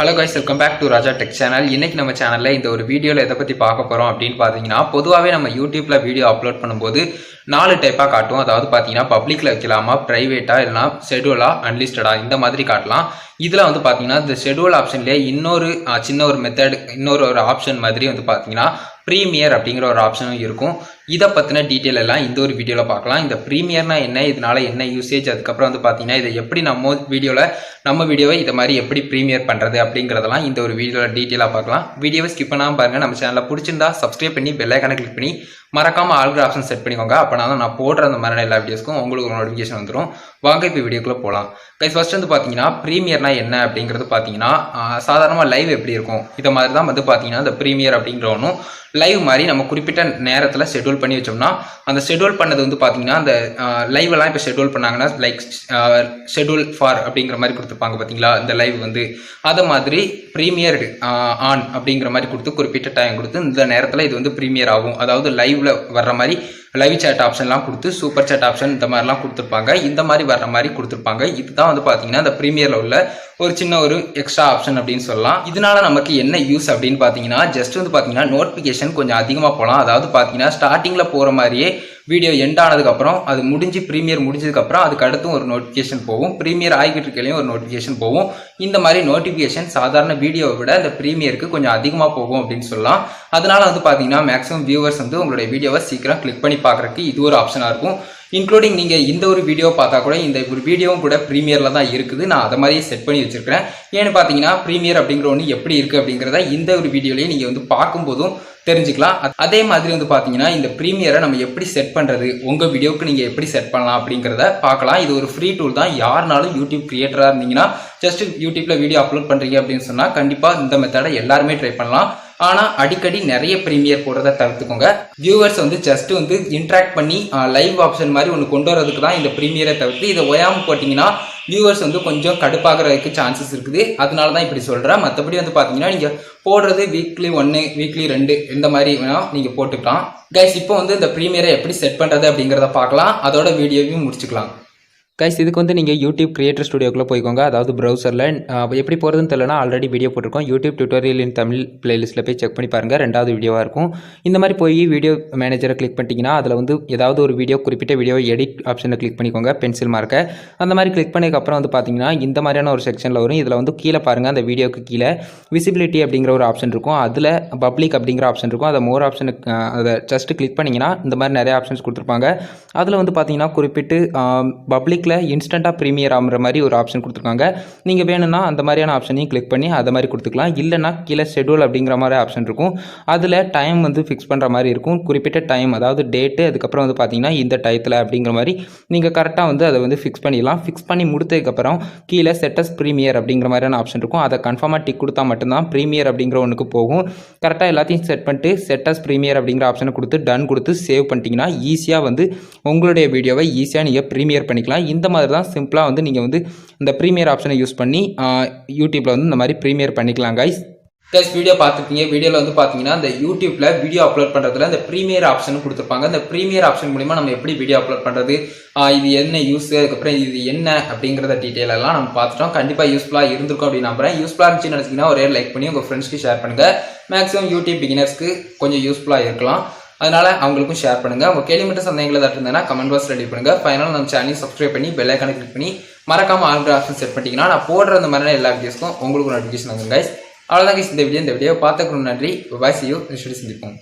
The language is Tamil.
Hello guys, welcome back to Raja tech channel. இன்னைக்கு நம்ம சேனலில் இந்த ஒரு வீடியோவில் எதை பற்றி பார்க்க போகிறோம் அப்படின்னு பார்த்தீங்கன்னா, பொதுவாகவே நம்ம யூடியூப்பில் வீடியோ அப்லோட் பண்ணும்போது 4 டைப்பாக காட்டும். அதாவது பார்த்தீங்கன்னா பப்ளிக்கில் வைக்கலாமா, ப்ரைவேட்டாக, இல்லைனா ஷெடியூலா, அன்லிஸ்டடா, இந்த மாதிரி காட்டலாம். இதில் வந்து பார்த்தீங்கன்னா இந்த ஷெடியூல் ஆப்ஷன்லேயே இன்னொரு சின்ன ஒரு மெத்தட், இன்னொரு ஆப்ஷன் மாதிரி வந்து பார்த்தீங்கன்னா ப்ரீமியர் அப்படிங்கிற ஒரு ஆப்ஷனும் இருக்கும். இதை பற்றின டீட்டெயில் எல்லாம் இந்த ஒரு வீடியோவில் பார்க்கலாம். இந்த ப்ரீமியர்னா என்ன, இதனால என்ன யூசேஜ், அதுக்கப்புறம் வந்து பார்த்தீங்கன்னா இதை எப்படி நம்ம வீடியோவை இதை மாதிரி எப்படி ப்ரீமியர் பண்ணுறது அப்படிங்கிறதெல்லாம் இந்த ஒரு வீடியோவில் டீட்டெயிலாக பார்க்கலாம். வீடியோவை ஸ்கிப் பண்ணாமல் பாருங்கள். நம்ம சேனலில் பிடிச்சிருந்தா சப்ஸ்கிரைப் பண்ணி பெல் ஐகானை கிளிக் பண்ணி மறக்காமல் ஆல்கிற ஆப்ஷன் செட் பண்ணிக்கோங்க. அப்போனா தான் நான் போடுற அந்த மாதிரி எல்லா வீடியோஸ்க்கும் உங்களுக்கு ஒரு நோட்டிஃபிகேஷன் வந்துடும். வாங்க இப்போ வீடியோக்குள்ளே போகலாம். கைஸ், ஃபர்ஸ்ட் வந்து பார்த்தீங்கன்னா ப்ரீமியர்னா என்ன அப்படிங்கிறது பார்த்தீங்கன்னா, சாதாரணமாக லைவ் எப்படி இருக்கும் இதை மாதிரி தான் வந்து பார்த்தீங்கன்னா இந்த ப்ரீமியர் அப்படிங்கிற ஒன்றும் லைவ் மாதிரி நம்ம குறிப்பிட்ட நேரத்தில் ஷெட்யூல் பண்ணி வச்சோம்னா, அந்த ஷெட்யூல் பண்ணது வந்து பார்த்தீங்கன்னா அந்த லைவ் எல்லாம் இப்போ ஷெட்யூல் பண்ணாங்கன்னா லைக் ஷெட்யூல் ஃபார் அப்படிங்கிற மாதிரி கொடுத்துருப்பாங்க பார்த்தீங்களா, இந்த லைவ் வந்து அதை மாதிரி ப்ரீமியர் ஆன் அப்படிங்கிற மாதிரி கொடுத்து குறிப்பிட்ட டைம் கொடுத்து இந்த நேரத்தில் இது வந்து ப்ரீமியர் ஆகும். அதாவது லைவ்ல வர்ற மாதிரி லைவ் சேட் ஆப்ஷன்லாம் கொடுத்து சூப்பர் சேட் ஆப்ஷன் இந்த மாதிரிலாம் கொடுத்துருப்பாங்க. இந்த மாதிரி வர்ற மாதிரி கொடுத்துருப்பாங்க. இதுதான் வந்து பார்த்தீங்கன்னா இந்த ப்ரீமியரில் உள்ள ஒரு சின்ன ஒரு எக்ஸ்ட்ரா ஆப்ஷன் அப்படின்னு சொல்லலாம். இதனால நமக்கு என்ன யூஸ் அப்படின்னு பார்த்தீங்கன்னா, ஜஸ்ட் வந்து பார்த்தீங்கன்னா நோட்டிஃபிகேஷன் கொஞ்சம் அதிகமாக போகலாம். அதாவது பார்த்தீங்கன்னா ஸ்டார்டிங்கில் போகிற மாதிரியே வீடியோ எண்ட் ஆனதுக்கப்புறம் அது முடிஞ்சு ப்ரீமியர் முடிஞ்சதுக்கப்புறம் அதுக்கு அடுத்தும் ஒரு நோட்டிஃபிகேஷன் போகும். ப்ரீமியர் ஆகிக்கிட்டு இருக்கலையும் ஒரு நோட்டிஃபிகேஷன் போகும். இந்த மாதிரி நோட்டிஃபிகேஷன் சாதாரண வீடியோவை விட இந்த ப்ரீமியருக்கு கொஞ்சம் அதிகமாக போகும் அப்படின்னு சொல்லலாம். அதனால வந்து பார்த்தீங்கன்னா மேக்ஸிமம் வியூவர்ஸ் வந்து உங்களுடைய வீடியோவை சீக்கிரம் கிளிக் பண்ணி பார்க்குறதுக்கு இது ஒரு ஆப்ஷனாக இருக்கும். இன்க்ளூடிங் நீங்கள் இந்த ஒரு வீடியோ பார்த்தா கூட இந்த ஒரு வீடியோவும் கூட ப்ரீமியரில் தான் இருக்குது. நான் அதை மாதிரியே செட் பண்ணி வச்சிருக்கிறேன். ஏன்னு பார்த்தீங்கன்னா ப்ரீமியர் அப்படிங்கிற ஒன்று எப்படி இருக்குது அப்படிங்கிறத இந்த ஒரு வீடியோலேயே நீங்கள் வந்து பார்க்கும்போதும் தெரிஞ்சுக்கலாம். அதே மாதிரி வந்து பார்த்தீங்கன்னா இந்த ப்ரீமியரை நம்ம எப்படி செட் பண்ணுறது, உங்கள் வீடியோவுக்கு நீங்கள் எப்படி செட் பண்ணலாம் அப்படிங்கிறத பார்க்கலாம். இது ஒரு ஃப்ரீ டூல் தான். யாருனாலும் யூடியூப் கிரியேட்டராக இருந்தீங்கன்னா, ஜஸ்ட் யூடியூப்பில் வீடியோ அப்லோட் பண்ணுறீங்க அப்படின்னு சொன்னால் கண்டிப்பாக இந்த மெத்தடை எல்லாருமே ட்ரை பண்ணலாம். ஆனால் அடிக்கடி நிறைய ப்ரீமியர் போடுறத தவிர்த்துக்கோங்க. வியூவர்ஸ் வந்து ஜஸ்ட் வந்து இன்ட்ராக்ட் பண்ணி லைவ் ஆப்ஷன் மாதிரி ஒன்று கொண்டு வரதுக்கு தான் இந்த ப்ரீமியரை தவிர்த்து இதை ஓயாமல் போட்டிங்கன்னா வியூவர்ஸ் வந்து கொஞ்சம் கடுப்பாகிறதுக்கு சான்சஸ் இருக்குது. அதனால தான் இப்படி சொல்கிறேன். மற்றபடி வந்து பார்த்தீங்கன்னா நீங்கள் போடுறது வீக்லி 1, வீக்லி 2 இந்த மாதிரி வேணால் நீங்கள் போட்டுக்கலாம். கைஸ், இப்போ வந்து இந்த ப்ரீமியரை எப்படி செட் பண்ணுறது அப்படிங்கிறத பார்க்கலாம். அதோட வீடியோவையும் முடிச்சுக்கலாம். கைஸ், இதுக்கு வந்து நீங்கள் யூடியூப் கிரியேட்டர் ஸ்டுடியோக்குள்ளே போய்க்கோங்க. அதாவது ப்ரௌசரில் எப்படி போகிறதுன்னு தெரியலனா ஆல்ரெடி வீடியோ போட்டிருக்கோம். யூடியூப் டியூட்டோரியல் இன் தமிழ் பிளேலிஸ்ட்டில் போய் செக் பண்ணி பாருங்கள். 2வது வீடியோவாக இருக்கும். இந்த மாதிரி போய் வீடியோ மேனேஜரை கிளிக் பண்ணிட்டீங்கன்னா அதில் வந்து ஏதாவது ஒரு வீடியோ, குறிப்பிட்ட வீடியோவை எடிட் ஆப்ஷனை கிளிக் பண்ணிக்கோங்க, பென்சில் மார்க்கை. அந்த மாதிரி கிளிக் பண்ணதுக்கப்புறம் வந்து பார்த்தீங்கன்னா இந்த மாதிரியான ஒரு செக்ஷனில் வரும். இதில் வந்து கீழே பாருங்கள், அந்த வீடியோக்கு கீழே விசிபிலிட்டி அப்படிங்கிற ஒரு ஆப்ஷன் இருக்கும். அதில் பப்ளிக் அப்படிங்கிற ஆப்ஷன் இருக்கும். அதை மோர் ஆப்ஷனுக்கு அதை ஜஸ்ட் கிளிக் பண்ணிங்கன்னா இந்த மாதிரி நிறைய ஆப்ஷன்ஸ் கொடுத்துருப்பாங்க. அதில் வந்து பார்த்தீங்கன்னா குறிப்பிட்டு பப்ளிக்கில் இன்ஸ்டண்ட்டாக ப்ரீமியர் ஆகிற மாதிரி ஒரு ஆப்ஷன் கொடுத்துருக்காங்க. நீங்கள் வேணும்னா அந்த மாதிரியான ஆப்ஷனையும் கிளிக் பண்ணி அதை மாதிரி கொடுத்துக்கலாம். இல்லைனா கீழே ஷெட்யூல் அப்படிங்கிற மாதிரி ஆப்ஷன் இருக்கும். அதில் டைம் வந்து ஃபிக்ஸ் பண்ணுற மாதிரி இருக்கும். குறிப்பிட்ட டைம், அதாவது டேட்டு, அதுக்கப்புறம் வந்து பார்த்தீங்கன்னா இந்த டயத்தில் அப்படிங்கிற மாதிரி நீங்கள் கரெக்டாக வந்து அதை வந்து ஃபிக்ஸ் பண்ணிடலாம். ஃபிக்ஸ் பண்ணி முடித்ததுக்கப்புறம் கீழே செட்டஸ் ப்ரீமியர் அப்படிங்கிற மாதிரியான ஆப்ஷன் இருக்கும். அதை கன்ஃபார்மாக டிக் கொடுத்தா மட்டும்தான் ப்ரீமியர் அப்படிங்கிற ஒன்றுக்கு போகும். கரெக்டாக எல்லாத்தையும் செட் பண்ணிட்டு செட்டஸ் ப்ரீமியர் அப்படிங்கிற ஆப்ஷனை கொடுத்து டன் கொடுத்து சேவ் பண்ணிட்டீங்கன்னா ஈஸியாக வந்து உங்களுடைய வீடியோவை ஈஸியாக நீங்கள் ப்ரீமியர் பண்ணிக்கலாம். இந்த மாதிரி தான் சிம்பிளாக வந்து நீங்கள் வந்து இந்த ப்ரீமியர் ஆப்ஷனை யூஸ் பண்ணி யூடியூப்பில் வந்து இந்த மாதிரி ப்ரீமியர் பண்ணிக்கலாம். கைஸ், வீடியோ பார்த்துருக்கீங்க. வீடியோவில் வந்து பார்த்தீங்கன்னா இந்த யூடியூப்பில் வீடியோ அப்லோட் பண்ணுறதுல இந்த ப்ரீமியர் ஆப்ஷன் கொடுத்துருப்பாங்க. இந்த ப்ரீமியர் ஆப்ஷன் மூலிமா நம்ம எப்படி வீடியோ அப்லோட் பண்ணுறது, இது என்ன யூஸ், அதுக்கப்புறம் இது என்ன அப்படிங்கிறத டீட்டெயில் எல்லாம் நம்ம பார்த்துட்டோம். கண்டிப்பாக யூஸ்ஃபுல்லாக இருந்திருக்கும் அப்படின்னு நம்புறேன். யூஸ்ஃபுல்லாக இருந்துச்சுன்னு நினச்சிங்கன்னா ஒரே லைக் பண்ணி உங்கள் ஃப்ரெண்ட்ஸ்க்கு ஷேர் பண்ணுங்கள். மேக்ஸிமம் யூடியூப் பிகினர்ஸ்க்கு கொஞ்சம் யூஸ்ஃபுல்லாக இருக்கலாம். அதனால அவங்களுக்கும் ஷேர் பண்ணுங்க. உங்க கேள்வி மட்டும் சந்தேகங்கள் ஏதாவது இருந்ததுன்னா கமெண்ட் பாக்ஸ் ரெடி பண்ணுங்க. ஃபைனல் நம்ம சேனலையும் சப்ஸ்கிரைப் பண்ணி பெல் ஐகானை கிளிக் பண்ணி மறக்காம ஆல் ஆப்ஷன் செட் பண்ணிட்டீங்கன்னா நான் போடுற அந்த மாதிரியான எல்லா வீடியோஸ்க்கும் உங்களுக்கு நோட்டிஃபிகேஷன் வந்துடும். கைஸ், அவ்வளோதான் கைஸ் இந்த வீடியோ பார்த்துக்கணும். நன்றி. பாய், see you. நெக்ஸ்ட் வீடியோ சந்திப்போம்.